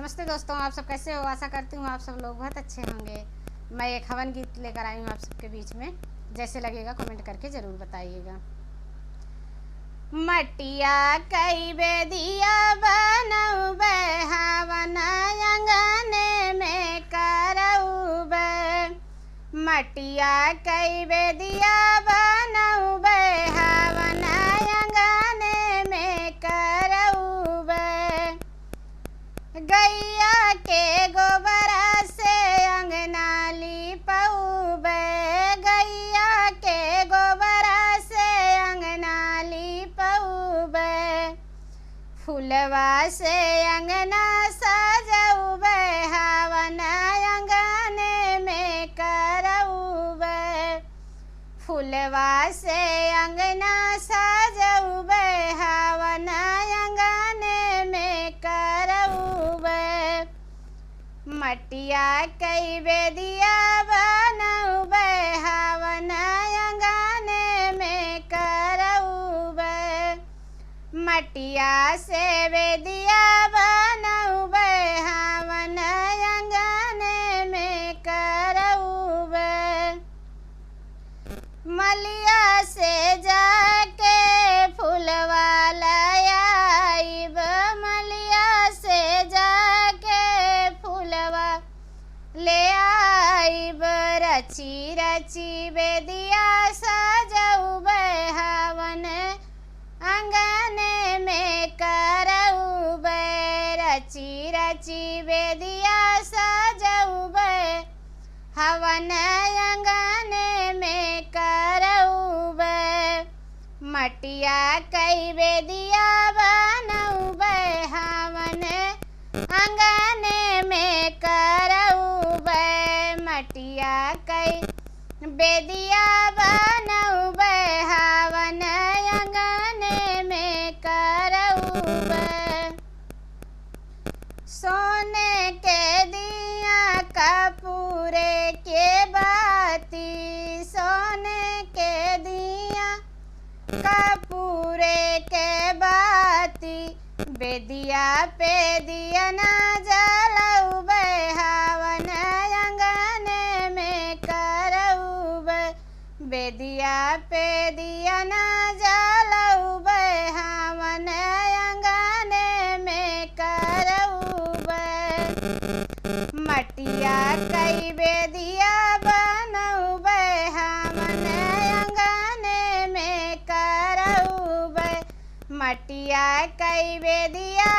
नमस्ते दोस्तों, आप सब कैसे हो। आशा करती हूँ आप सब लोग बहुत अच्छे होंगे। मैं एक हवन गीत लेकर आई हूँ आप सबके बीच में। जैसे लगेगा कमेंट करके ज़रूर बताइएगा। मटिया कई बेदिया बनऊबे हवन अंगने में करऊबे। मटिया कई बेदिया बनऊबे हवन अंगने में करऊबे। गैया के गोबरा से अंगना लिपऊबे। गैया के गोबरा से अंगना लिपऊबे। फूलवा से अंगना सजऊबे हवन अंगने में करऊबे। फूलवा से अंगना सजऊबे हवन अंगने में करऊबे। मटिया कई बेदिया बनऊबे हवन अंगने में करऊबे। मटिया से बेदिया बनऊबे हवन अंगने में करऊबे। मलिया से जाके फूलवा लाइब। मलिया से जाके फूलवा ले आइब। रची रची बेदिया सजऊबे हवन अंगने में करऊबे। रची रची बेदिया सजऊबे हवन अंगने में करऊबे। मटिया कई बेदिया बनऊबे हवन अंगने में करऊबे। मटिया कई बेदिया बनऊबे हवन अंगने में करऊबे। सोने के दिया कपूरे के बाती। सोने के दिया कपूरे के बाती। बेदिया पे दिया ना जलऊबे हवन अंगने में करऊबे। बेदिया पे दिया ना जलऊबे हवन अंगने में करऊबे। मटिया कई बेदिया बनऊबे हवन अंगने में करऊबे। मटिया कई बेदिया